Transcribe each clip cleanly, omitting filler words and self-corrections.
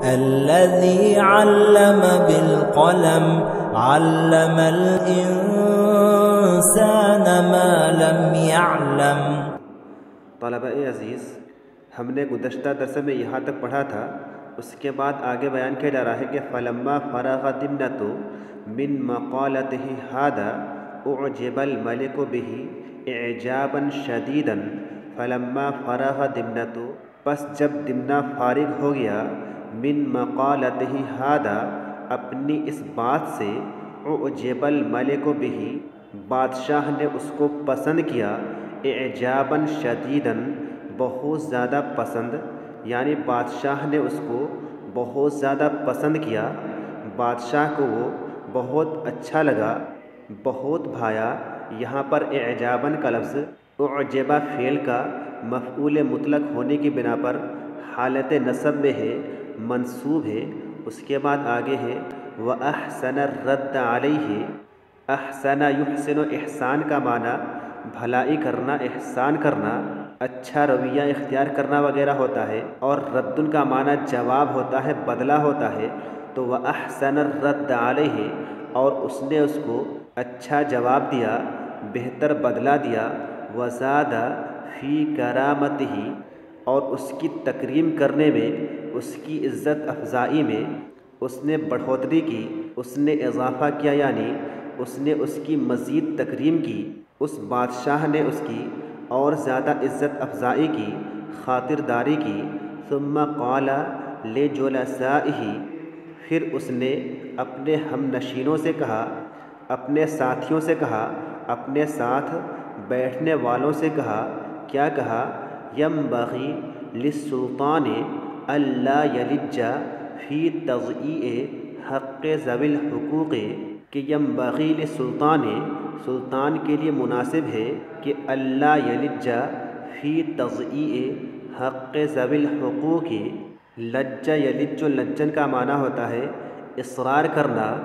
الذي علم بالقلم علم الإنسان ما لم يعلم۔ طلباء عزیز، ہم نے گزشتہ درس میں یہاں تک پڑھا تھا، اس کے بعد آگے بیان کیا جا رہا ہے کہ فلما فرغ دمنة من مقالته هذا اعجب الملك به اعجابا شدیدا۔ فلما فرغ دمنة، پس جب دمنہ فارغ ہو گیا، من مقالته هذا، اپنی اس بات سے، اعجب الملك به، بادشاہ نے اس کو پسند کیا، اعجابا شدیدا، بہت زیادہ پسند، یعنی بادشاہ نے اس کو بہت زیادہ پسند کیا، بادشاہ کو وہ بہت اچھا لگا، بہت بھایا۔ یہاں پر اعجاباً کا لفظ اعجبہ فعل کا مفعول مطلق ہونے کی بنا پر حالت نصب میں ہے، منصوب ہے۔ اس کے بعد آگے ہے وَأَحْسَنَ الرَّدَّ عَلَيْهِ۔ احسن یحسن، احسان کا معنی بھلائی کرنا، احسان کرنا، اچھا رویہ اختیار کرنا وغیرہ ہوتا ہے، اور رد کا معنی جواب ہوتا ہے، بدلہ ہوتا ہے۔ تو وَأَحْسَنَ الرَّدَّ عَلَيْهِ، اور اس نے اس کو اچھا جواب دیا، بہتر بدلہ دیا۔ وَزَادَ فِي كَرَامَتِهِ، اور اس کی تکریم کرنے میں، اس کی عزت افزائی میں اس نے بڑھوتری کی، اس نے اضافہ کیا، یعنی اس نے اس کی مزید تکریم کی، اس بادشاہ نے اس کی اور زیادہ عزت افزائی کی، خاطرداری کی۔ ثم قال لجلسائه، پھر اس نے اپنے ہم نشینوں سے کہا، اپنے ساتھیوں سے کہا، اپنے ساتھ بیٹھنے والوں سے کہا، کیا کہا؟ ينبغي للسلطان الا يلج في تضييع حق ذوي الحقوق، کہ ينبغي للسلطان، سلطان کے لیے مناسب ہے کہ الا يلج في تضييع حق ذوي الحقوق۔ لج یلج، لجن کا معنی ہوتا ہے اصرار کرنا،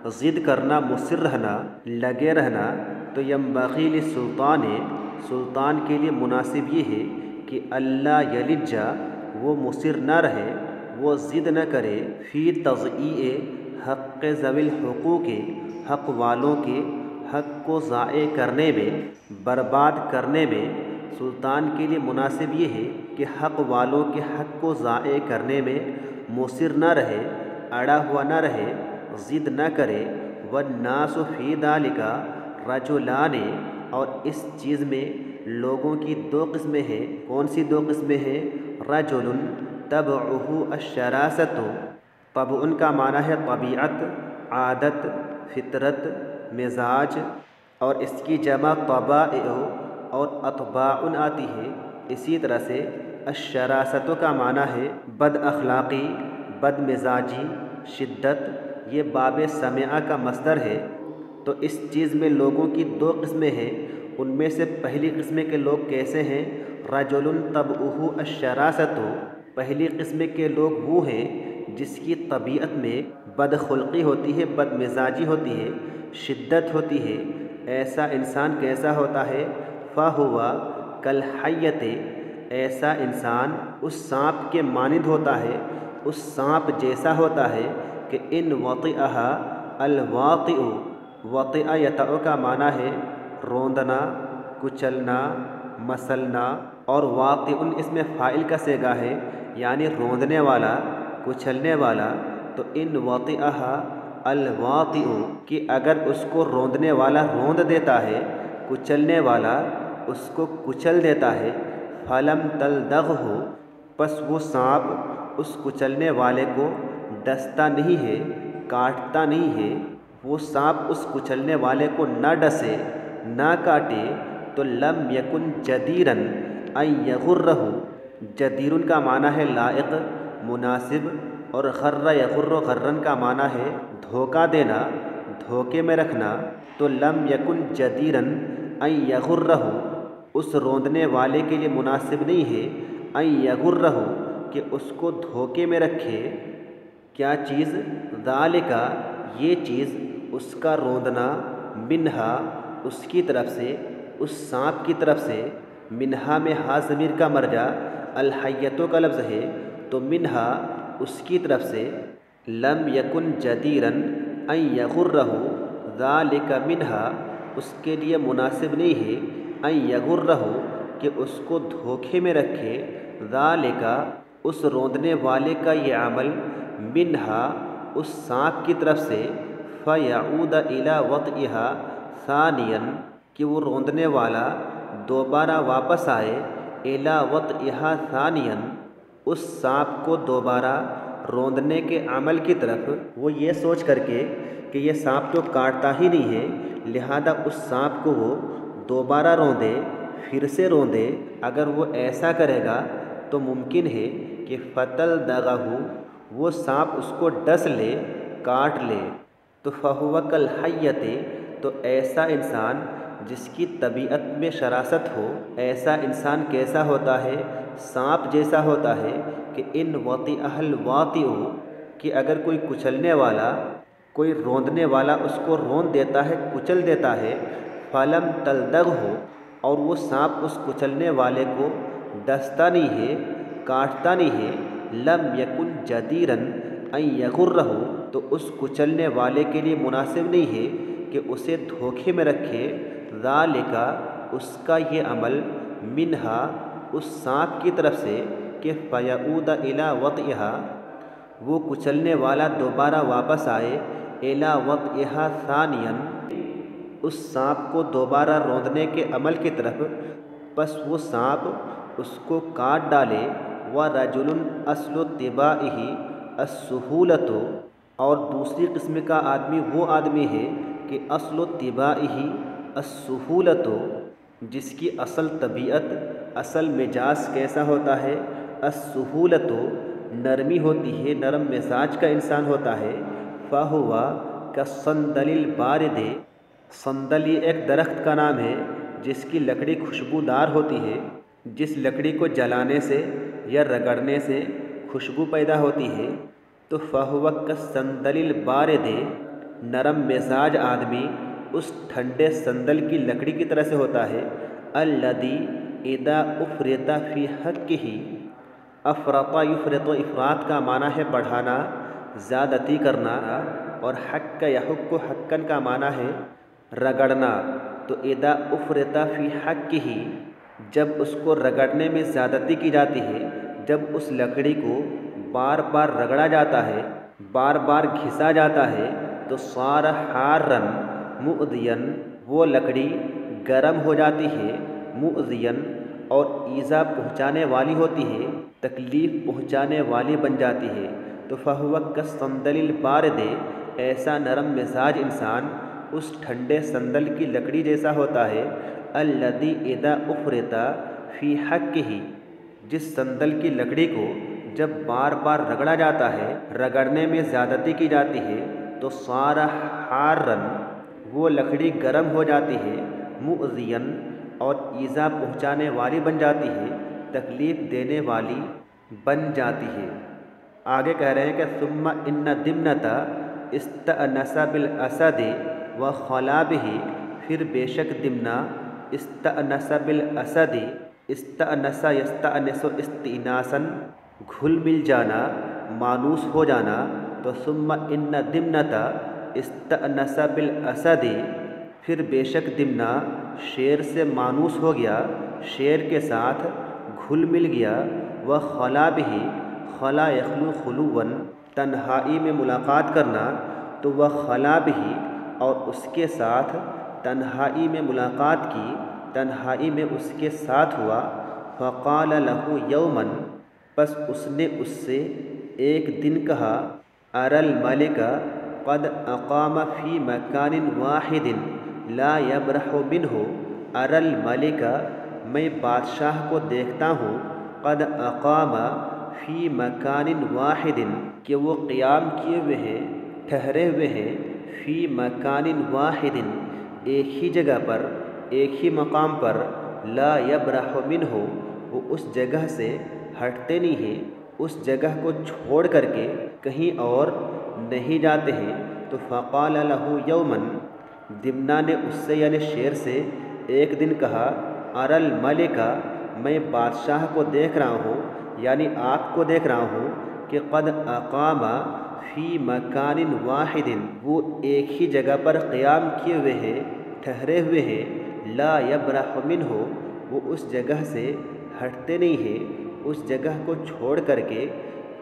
ضد کرنا، مصر رہنا، لگے رہنا۔ تو ينبغي للسلطان، سلطان کے لیے مناسب یہ ہے کہ اللہ یلج، وہ مصر نہ رہے، وہ ضد نہ کرے، فی تضییع حق ذوی الحقوق، حق والوں کے حق کو ضائع کرنے میں، برباد کرنے میں۔ سلطان کے لیے مناسب یہ ہے کہ حق والوں کے حق کو ضائع کرنے میں مصر نہ رہے، اڑا ہوا نہ رہے، ضد نہ کرے۔ والناس فی ذالک رجلان، اور اس چیز میں لوگوں کی دو قسمیں ہیں۔ کون سی دو قسمیں ہیں؟ رجل طبعہ الشراست، طبع کا معنی ہے طبیعت، عادت، فطرت، مزاج، اور اس کی جمع طبائع اور اطباع آتی ہے۔ اسی طرح سے الشراست کا معنی ہے بد اخلاقی، بد مزاجی، شدت۔ یہ باب سمعہ کا مصدر ہے۔ تو اس چیز میں لوگوں کی دو قسمیں ہیں۔ ان میں سے پہلی قسم کے لوگ کیسے ہیں؟ رجل طبعہ الشراست، پہلی قسم کے لوگ وہ ہیں جس کی طبیعت میں بد خلقی ہوتی ہے، بد مزاجی ہوتی ہے، شدت ہوتی ہے۔ ایسا انسان کیسا ہوتا ہے؟ فَهُوَ كَالْحَيَّةِ، ایسا انسان اس سانپ کے مانند ہوتا ہے، اس سانپ جیسا ہوتا ہے کہ ان وطئها الواطئ، وطئ یطأ کا معنی ہے روندنا، کچلنا، مسلنا، اور واطئ اس میں فاعل کا صیغہ ہے، یعنی روندنے والا، کچلنے والا۔ تو ان وطئها الواطئ، کہ اگر اس کو روندنے والا روند دیتا ہے، کچلنے والا اس کو کچل دیتا ہے، فلم تلدغه، پس وہ سانپ اس کچلنے والے کو ڈستا نہیں ہے، کاٹتا نہیں ہے، وہ سانپ اس کچلنے والے کو نہ ڈسے، نہ کاٹے، تو لم یکن جدیرن ان یغرہ، جدیرن کا معنی ہے لائق، مناسب، اور غر یغر، غرن کا معنی ہے دھوکہ دینا، دھوکے میں رکھنا۔ تو لم یکن جدیرن ان یغرہ، اس روندنے والے کے لیے مناسب نہیں ہے ان یغرہ، کہ اس کو دھوکے میں رکھے۔ کیا چیز؟ ذالک، یہ چیز، اس کا روندنا، منہا، اس کی طرف سے، اس سانپ کی طرف سے۔ منہا میں ہا ضمیر کا مرجع الحیتوں کا لفظ ہے، تو منہا اس کی طرف سے لم یکن جدیرن ان یغرہ ذالک منہا اس کے لیے مناسب نہیں ہے ان یغرہ کہ اس کو دھوکے میں رکھے ذالک اس روندنے والے کا یہ عمل منہا اس سانپ کی طرف سے فیعود الی وطئہا ثانیا کہ وہ روندنے والا دوبارہ واپس آئے الی وطئہا ثانیا اس سانپ کو دوبارہ روندنے کے عمل کی طرف، وہ یہ سوچ کر کے کہ یہ سانپ تو کاٹتا ہی نہیں ہے، لہذا اس سانپ کو وہ دوبارہ روندے، پھر سے روندے۔ اگر وہ ایسا کرے گا تو ممکن ہے کہ فتلدغہ وہ سانپ اس کو ڈس لے، کاٹ لے۔ تو فہو کالحیۃ تو ایسا انسان جس کی طبیعت میں شراست ہو، ایسا انسان کیسا ہوتا ہے؟ سانپ جیسا ہوتا ہے کہ ان وطئہ الواطئ کہ اگر کوئی کچلنے والا، کوئی روندنے والا اس کو روند دیتا ہے، کچل دیتا ہے، فلم تلدغہ اور وہ سانپ اس کچلنے والے کو ڈستا نہیں ہے، کاٹتا نہیں ہے، لم یکن جدیرن ان یغرہ تو اس کچلنے والے کے لیے مناسب نہیں ہے کہ اسے دھوکے میں رکھے، ذالک اس کا یہ عمل، منہا اس سانپ کی طرف سے کہ فیعود الی وطئہا وہ کچلنے والا دوبارہ واپس آئے، الی وطئہا ثانیا اس سانپ کو دوبارہ روندنے کے عمل کی طرف، پس وہ سانپ اس کو کاٹ ڈالے۔ ورجل اصل طباعہ السہولۃ اور دوسری قسم کا آدمی وہ آدمی ہے کہ اصل طباعہ السہولۃ جس کی اصل طبیعت، اصل مزاج کیسا ہوتا ہے؟ السہولۃ نرمی ہوتی ہے، نرم مزاج کا انسان ہوتا ہے۔ فہو کالصندل البارد صندل یہ ایک درخت کا نام ہے جس کی لکڑی خوشبودار ہوتی ہے، جس لکڑی کو جلانے سے یا رگڑنے سے خوشبو پیدا ہوتی ہے۔ تو فہو کالصندل البارد نرم مزاج آدمی اس ٹھنڈے صندل کی لکڑی کی طرح سے ہوتا ہے۔ الذی اذا افرط فی حقہ افرط یفرط، افراط کا معنی ہے بڑھانا، زیادتی کرنا، اور حق یحق حقاً کا معنی ہے رگڑنا۔ تو اذا افرط فی حقہ جب اس کو رگڑنے میں زیادتی کی جاتی ہے، جب اس لکڑی کو بار بار رگڑا جاتا ہے، بار بار گھسا جاتا ہے، تو صار حارا مؤذیا وہ لکڑی گرم ہو جاتی ہے، مؤذیا اور ایذا پہنچانے والی ہوتی ہے، تکلیف پہنچانے والی بن جاتی ہے۔ تو فہو کالصندل البارد ایسا نرم مزاج انسان اس ٹھنڈے صندل کی لکڑی جیسا ہوتا ہے۔ الذی اذا افرط فی حقہ جس صندل کی لکڑی کو جب بار بار رگڑا جاتا ہے، رگڑنے میں زیادتی کی جاتی ہے، تو صار حارا وہ لکڑی گرم ہو جاتی ہے، مؤذیا اور ایذا پہنچانے والی بن جاتی ہے، تکلیف دینے والی بن جاتی ہے۔ آگے کہہ رہے ہیں کہ ثم ان دمنۃ استأنس بالاسد وخلا بہ پھر بے شک دمنہ استأنس بالاسد استأنس یستأنس استئناسا گھل مل جانا، مانوس ہو جانا۔ تو ثم ان دمنۃ استأنس بالاسد پھر بے شک دمنہ شیر سے مانوس ہو گیا، شیر کے ساتھ گھل مل گیا۔ وخلا بہ خلا یخلو خلوا تنہائی میں ملاقات کرنا، تو وخلا بہ اور اس کے ساتھ تنہائی میں ملاقات کی، تنہائی میں اس کے ساتھ ہوا۔ فقال له یوما پس اس نے اس سے ایک دن کہا، اری الملک قد اقام فی مکان واحد لا یبرح منہ، اری الملک میں بادشاہ کو دیکھتا ہوں، قد اقام فی مکان واحد کہ وہ قیام کیے ہوئے ہیں، ٹھہرے ہوئے ہیں، فی مکان واحد ایک ہی جگہ پر، ایک ہی مقام پر، لا یبرح منہ وہ اس جگہ سے ہٹتے نہیں ہیں، اس جگہ کو چھوڑ کر کے کہیں اور نہیں جاتے ہیں۔ تو فقال له یوما دمنہ نے اس سے یعنی شیر سے ایک دن کہا، اری الملک میں بادشاہ کو دیکھ رہا ہوں، یعنی آپ کو دیکھ رہا ہوں، کہ قد اقام فی مکان واحد، وہ ایک ہی جگہ پر قیام کیے ہوئے ہیں، ٹھہرے ہوئے ہیں، لا یبرح منہ، وہ اس جگہ سے ہٹتے نہیں ہیں، اس جگہ کو چھوڑ کر کے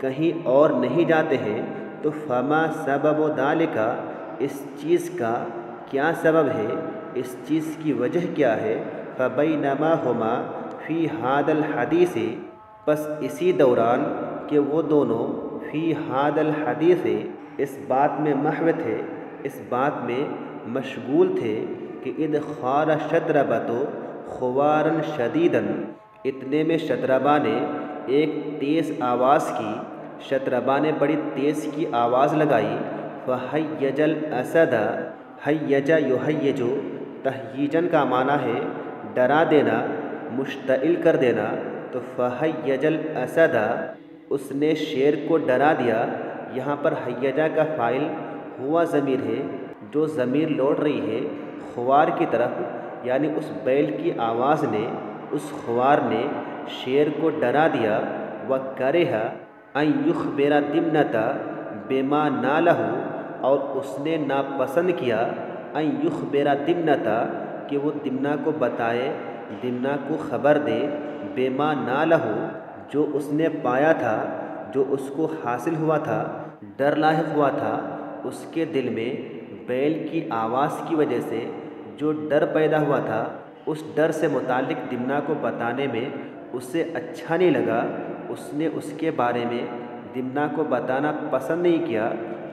کہیں اور نہیں جاتے ہیں، تو فما سبب ذالک، اس چیز کا کیا سبب ہے، اس چیز کی وجہ کیا ہے، فبینما ہما فی ھذا الحدیث، پس اسی دوران کہ وہ دونوں فی ھذا الحدیث، اس بات میں محو تھے، اس بات میں مشغول تھے کہ اذ خار شطربۃ خوارا شدیدا، اتنے میں شطربہ نے ایک تیز آواز کی، شطربہ نے بڑی تیز کی آواز لگائی، فہیج الاسد، ہیج یہیج، تہییجن کا معنی ہے ڈرا دینا، مشتعل کر دینا، تو فہیج الاسد، اس نے شیر کو ڈرا دیا۔ یہاں پر ہیجہ کا فاعل ہوا ضمیر ہے، جو ضمیر لوٹ رہی ہے خوار کی طرف، یعنی اس بیل کی آواز نے، اس خوار نے شیر کو ڈرا دیا۔ وَكَرِهَ أَن يُخْبِرَ دِمْنَةَ بِمَا نَالَهُ، اور اس نے ناپسند کیا أَن يُخْبِرَ دِمْنَةَ، کہ وہ دمنہ کو بتائے، دمنہ کو خبر دے، بِمَا نَالَهُ، جو اس نے پایا تھا، جو اس کو حاصل ہوا تھا، ڈر لاحق ہوا تھا اس کے دل میں بیل کی آواز کی وجہ سے جو ڈر پیدا ہوا تھا، اس ڈر سے متعلق دمنہ کو بتانے میں اسے اچھا نہیں لگا، اس نے اس کے بارے میں دمنہ کو بتانا پسند نہیں کیا۔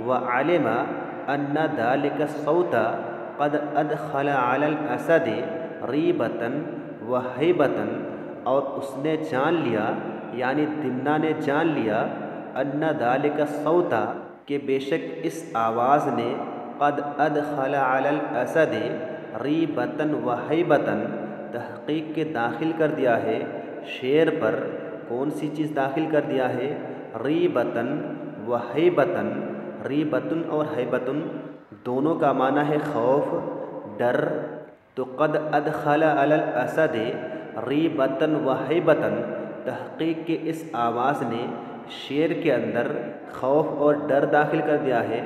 وَعَلِمَ أَنَّ ذَلِكَ الصَّوْتَ قَدْ أَدْخَلَ عَلَى الْأَسَدِ رِيبَةً وَهَيْبَةً، اور اس نے جان لیا، یعنی دمنہ نے جان لیا، أَنَّ ذَلِكَ الصَّوْتَ، کہ بے شک اس آواز نے، قد ادخل علی الاسد ریبۃ وہیبۃ، تحقیق کے داخل کر دیا ہے شیر پر، کون سی چیز داخل کر دیا ہے، ریبۃ وہیبۃ، ریبۃ اور ہیبۃ دونوں کا معنی ہے خوف، ڈر، تو قد ادخل علی الاسد ریبۃ وہیبۃ، تحقیق کے اس آواز نے شیر کے اندر خوف اور ڈر داخل کر دیا ہے۔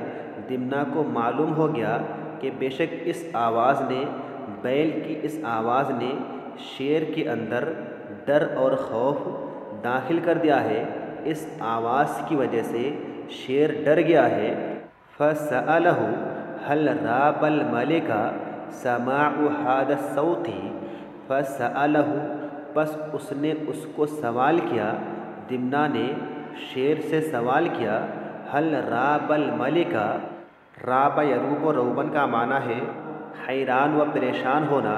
دمنہ کو معلوم ہو گیا کہ بے شک اس آواز نے، بیل کی اس آواز نے شیر کے اندر ڈر اور خوف داخل کر دیا ہے، اس آواز کی وجہ سے شیر ڈر گیا ہے۔ فَسَأَلَهُ هَلْ رَابَ الْمَلِكَ سَمَاعُ هَذَا الصَّوْتِ، فَسَأَلَهُ، پس اس نے اس کو سوال کیا، دمنہ نے شیر سے سوال کیا، ہل راب الملک، راب یروب و روبن کا معنی ہے حیران و پریشان ہونا،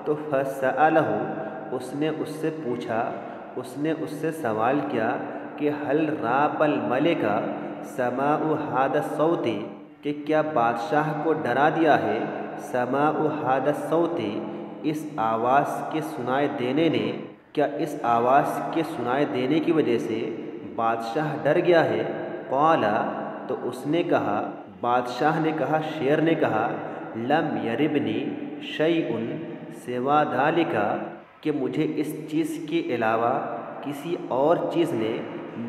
تو فسألہ، اس نے اس سے پوچھا، اس نے اس سے سوال کیا کہ ہل راب الملک سماع ھذا الصوت، کہ کیا بادشاہ کو ڈرا دیا ہے سماع ھذا الصوت، اس آواز کے سنائے دینے نے، کیا اس آواز کے سنائے دینے کی وجہ سے بادشاہ ڈر گیا ہے؟ قال، تو اس نے کہا، بادشاہ نے کہا، شیر نے کہا، لم یربنی شیء سوا ذالک، کہ مجھے اس چیز کے علاوہ کسی اور چیز نے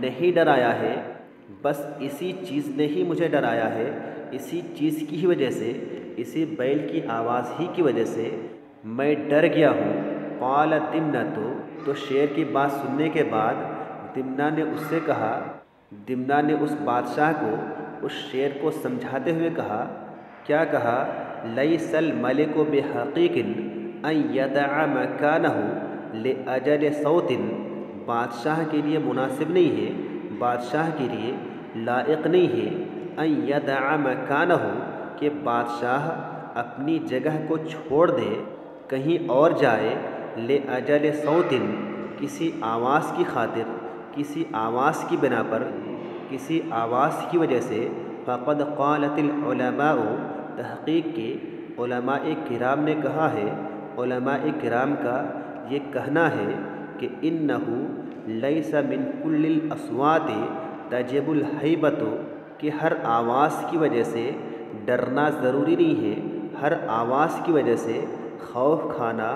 نہیں ڈرایا ہے، بس اسی چیز نے ہی مجھے ڈرایا ہے، اسی چیز کی ہی وجہ سے، اسی بیل کی آواز ہی کی وجہ سے میں ڈر گیا ہوں۔ قال دمنۃ، تو شیر کی بات سننے کے بعد دمنہ نے اس سے کہا، دمنہ نے اس بادشاہ کو، اس شیر کو سمجھاتے ہوئے کہا، کیا کہا، لیس الملک بحقیق ان یدع مکانہ لاجل صوت، بادشاہ کے لیے مناسب نہیں ہے، بادشاہ کے لیے لائق نہیں ہے، ان یدع مکانہ، کہ بادشاہ اپنی جگہ کو چھوڑ دے، کہیں اور جائے، لاجل صوت، کسی آواز کی خاطر، کسی آواز کی بنا پر، کسی آواز کی وجہ سے۔ فقد قالت العلماء، تحقیق کے علماء کرام نے کہا ہے، علماء کرام کا یہ کہنا ہے کہ انہ لیس من کل الاصوات تجب الہیبۃ، کہ ہر آواز کی وجہ سے ڈرنا ضروری نہیں ہے، ہر آواز کی وجہ سے خوف کھانا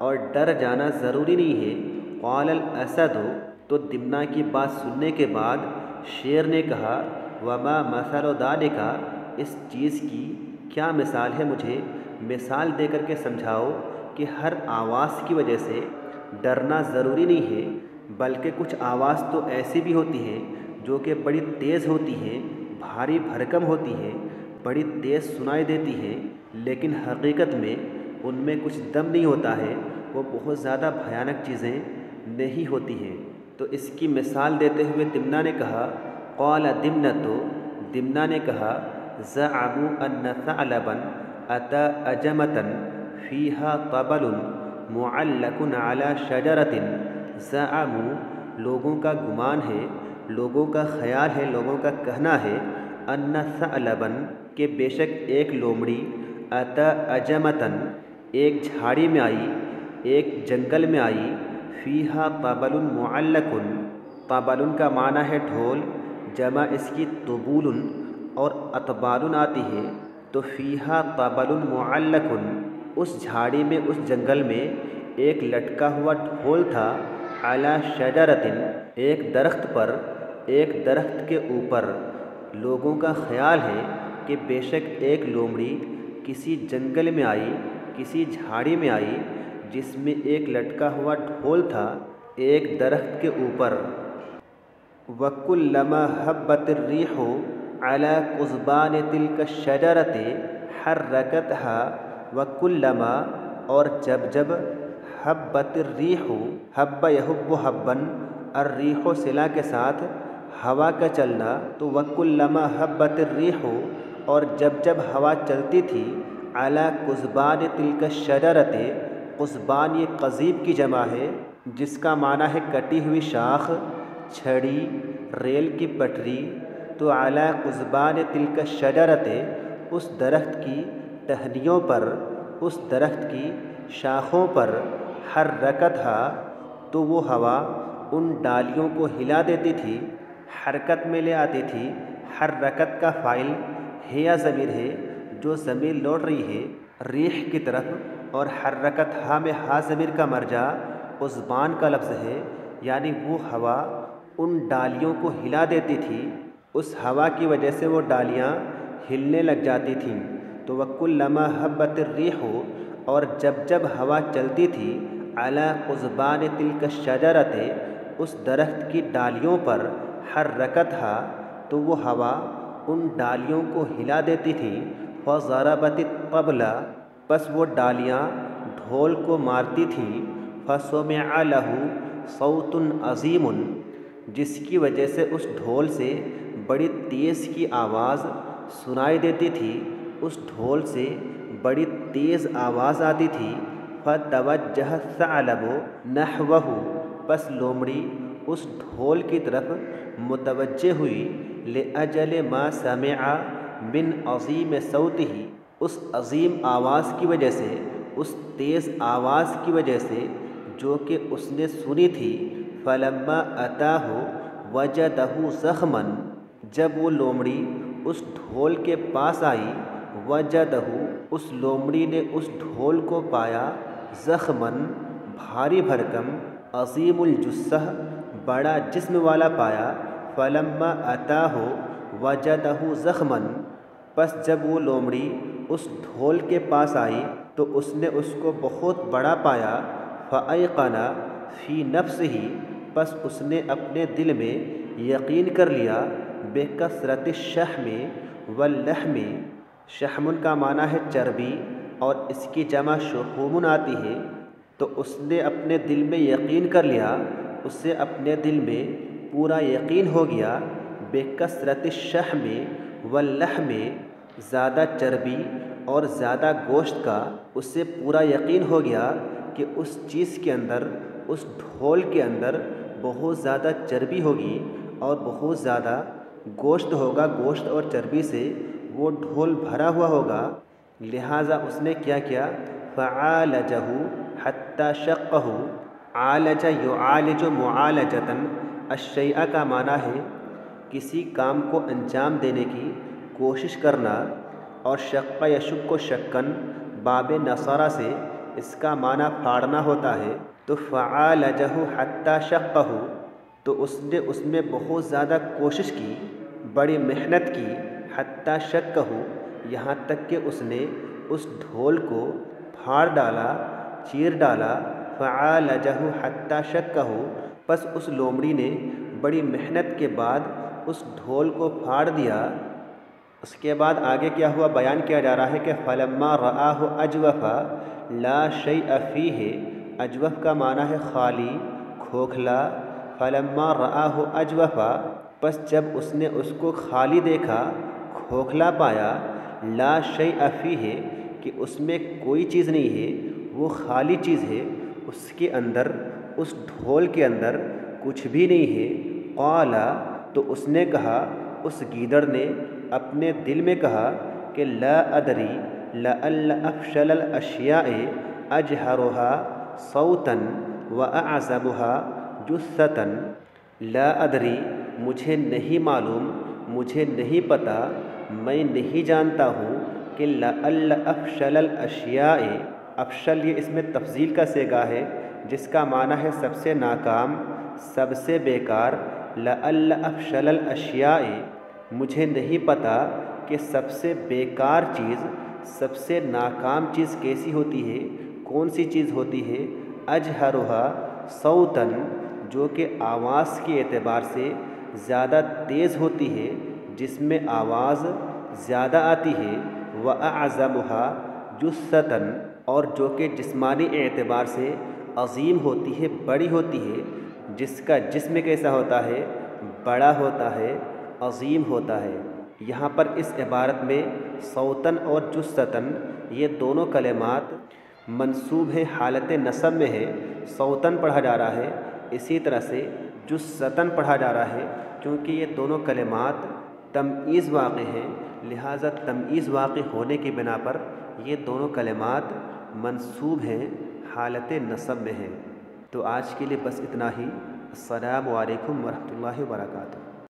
اور ڈر جانا ضروری نہیں ہے۔ قال الاسد، تو دمنہ کی بات سننے کے بعد شیر نے کہا وما مثل ذالک، اس چیز کی کیا مثال ہے، مجھے مثال دے کر کے سمجھاؤ کہ ہر آواز کی وجہ سے ڈرنا ضروری نہیں ہے، بلکہ کچھ آواز تو ایسی بھی ہوتی ہیں جو کہ بڑی تیز ہوتی ہیں، بھاری بھرکم ہوتی ہیں، بڑی تیز سنائی دیتی ہیں، لیکن حقیقت میں ان میں کچھ دم نہیں ہوتا ہے، وہ بہت زیادہ بھیانک چیزیں نہیں ہوتی ہیں۔ تو اس کی مثال دیتے ہوئے دمنہ نے کہا قال دمنۃ، دمنہ نے کہا زعموا ان ثعلبا اتى اجمة فيها طبل معلق على شجرة، زعموا لوگوں کا گمان ہے، لوگوں کا خیال ہے، لوگوں کا کہنا ہے، ان ثعلبا کہ بے شک ایک لومڑی، اتى اجمة ایک جھاڑی میں آئی، ایک جنگل میں آئی، فیہا طبل معلق، طبل کا معنی ہے ڈھول، جمع اس کی طبول اور اطبال آتی ہے، تو فیہا طبل معلق، اس جھاڑی میں، اس جنگل میں ایک لٹکا ہوا ڈھول تھا، علی شجرۃ ایک درخت پر، ایک درخت کے اوپر۔ لوگوں کا خیال ہے کہ بے شک ایک لومڑی کسی جنگل میں آئی، کسی جھاڑی میں آئی جس میں ایک لٹکا ہوا ڈھول تھا ایک درخت کے اوپر۔ وَكُلَّمَا هَبَّتِ الرِّيحُ عَلَى قُضْبَانِ تِلْكَ الشَّجَرَةِ حَرَّكَتْهَا، وَكُلَّمَا اور جب جب، حبت الرِّيحُ، حب یحب حبًا، الرِّيحُ صلہ کے ساتھ ہوا کا چلنا، تو وَكُلَّمَا حَبَّتِ الرِّيحُ اور جب جب ہوا چلتی تھی، عَلَى قُضْبَانِ تِلْكَ الشَّجَرَةِ، قضبان یہ قضیب کی جمع ہے جس کا معنی ہے کٹی ہوئی شاخ، چھڑی، ریل کی پٹری، تو علی قضبان تلک الشجرۃ اس درخت کی ٹہنیوں پر، اس درخت کی شاخوں پر، حرکتھا تو وہ ہوا ان ڈالیوں کو ہلا دیتی تھی، حرکت میں لے آتی تھی۔ حرکت کا فاعل ہیا ضمیر ہے جو ضمیر لوٹ رہی ہے ریح کی طرف، اور حرکت ہا میں ہا ضمیر کا مرجع قضبان کا لفظ ہے، یعنی وہ ہوا ان ڈالیوں کو ہلا دیتی تھی، اس ہوا کی وجہ سے وہ ڈالیاں ہلنے لگ جاتی تھیں۔ تو وَكُلَّمَا هَبَّتِ الرِّيحُ اور جب جب ہوا چلتی تھی، عَلَى قُضْبَانِ تِلْكَ الشَّجَرَةِ اس درخت کی ڈالیوں پر، حرکتھا تو وہ ہوا ان ڈالیوں کو ہلا دیتی تھی، فَضَرَبَتِ الطَّبْلَ پس وہ ڈالیاں ڈھول کو مارتی تھیں، فَسُمِعَ لَهُ صَوْتٌ عَظِيمٌ جس کی وجہ سے اس ڈھول سے بڑی تیز کی آواز سنائی دیتی تھی، اس ڈھول سے بڑی تیز آواز آتی تھی۔ فَتَوَجَّهَ الثَّعْلَبُ نَحْوَهُ پس لومڑی اس ڈھول کی طرف متوجہ ہوئی، لِأَجَلِ مَا سَمِعَ مِنْ عَظِيمِ صَوْتِهِ اس عظیم آواز کی وجہ سے، اس تیز آواز کی وجہ سے جو کہ اس نے سنی تھی۔ فَلَمَّا أَتَاهُ وَجَدَهُ زَخْمًا جب وہ لومڑی اس ڈھول کے پاس آئی، وَجَدَهُ اس لومڑی نے اس ڈھول کو پایا، زخمًا بھاری بھرکم، عظیم الجثہ بڑا جسم والا پایا۔ فَلَمَّا أَتَاهُ وَجَدَهُ زَخْمًا پس جب وہ لومڑی اس ڈھول کے پاس آئی تو اس نے اس کو بہت بڑا پایا۔ فَأَيْقَنَ فِي نَفْسِهِ پس اس نے اپنے دل میں یقین کر لیا، بِكَثْرَةِ الشَّحْمِ وَاللَّحْمِ شحم کا معنی ہے چربی اور اس کی جمع شحوم آتی ہے، تو اس نے اپنے دل میں یقین کر لیا، اس سے اپنے دل میں پورا یقین ہو گیا، بِكَثْرَةِ الشَّحْمِ وَاللَّحْمِ زیادہ چربی اور زیادہ گوشت کا، اس سے پورا یقین ہو گیا کہ اس چیز کے اندر، اس ڈھول کے اندر بہت زیادہ چربی ہوگی اور بہت زیادہ گوشت ہوگا، گوشت اور چربی سے وہ ڈھول بھرا ہوا ہوگا، لہٰذا اس نے کیا کیا، فَعَالَجَهُ حَتَّى شَقَّهُ عَالَجَ يُعَالِجُ مُعَالَجَةً الشَّيْءَ کا معنی ہے کسی کام کو انجام دینے کی کوشش کرنا، اور شق یشق شکن باب نصارہ سے اس کا معنی پھاڑنا ہوتا ہے، تو فعالجہ حتی شقہ تو اس نے اس میں بہت زیادہ کوشش کی، بڑی محنت کی، حتیٰ شکہ، یہاں تک کہ اس نے اس ڈھول کو پھاڑ ڈالا، چیر ڈالا، فعالجہ حتیٰ شکہ، پس اس لومڑی نے بڑی محنت کے بعد اس ڈھول کو پھاڑ دیا۔ اس کے بعد آگے کیا ہوا بیان کیا جا رہا ہے کہ فلما رآہ اجوف لا شیء فیہ، اجوف کا معنی ہے خالی، کھوکھلا، فلما رآہ اجوف، پس جب اس نے اس کو خالی دیکھا، کھوکھلا پایا، لا شیء فیہ، کہ اس میں کوئی چیز نہیں ہے، وہ خالی چیز ہے، اس کے اندر، اس ڈھول کے اندر کچھ بھی نہیں ہے، قال، تو اس نے کہا، اس گیدڑ نے اپنے دل میں کہا کہ لا ادری لعل افشل الاشیاء اجہرها صوتا واعذبها جثتا، لا ادری، مجھے نہیں معلوم، مجھے نہیں پتہ، میں نہیں جانتا ہوں کہ لعل افشل الاشیاء، افشل یہ اس میں تفضیل کا صیغہ ہے جس کا معنی ہے سب سے ناکام، سب سے بیکار، لعل افشل الاشیاء، مجھے نہیں پتہ کہ سب سے بیکار چیز، سب سے ناکام چیز کیسی ہوتی ہے، کون سی چیز ہوتی ہے، اجہرها صوتاً، جو کہ آواز کے اعتبار سے زیادہ تیز ہوتی ہے، جس میں آواز زیادہ آتی ہے، واعظمها جثتاً، اور جو کہ جسمانی اعتبار سے عظیم ہوتی ہے، بڑی ہوتی ہے، جس کا جسم کیسا ہوتا ہے، بڑا ہوتا ہے، عظیم ہوتا ہے۔ یہاں پر اس عبارت میں صوتاً اور جثتاً یہ دونوں کلمات منصوب ہیں، حالت نصب میں ہے، صوتاً پڑھا جا رہا ہے، اسی طرح سے جثتاً پڑھا جا رہا ہے، کیونکہ یہ دونوں کلمات تمییز واقع ہیں، لہٰذا تمییز واقع ہونے کی بنا پر یہ دونوں کلمات منصوب ہیں، حالت نصب میں ہیں۔ تو آج کے لیے بس اتنا ہی۔ السلام علیکم ورحمۃ اللہ وبرکاتہ۔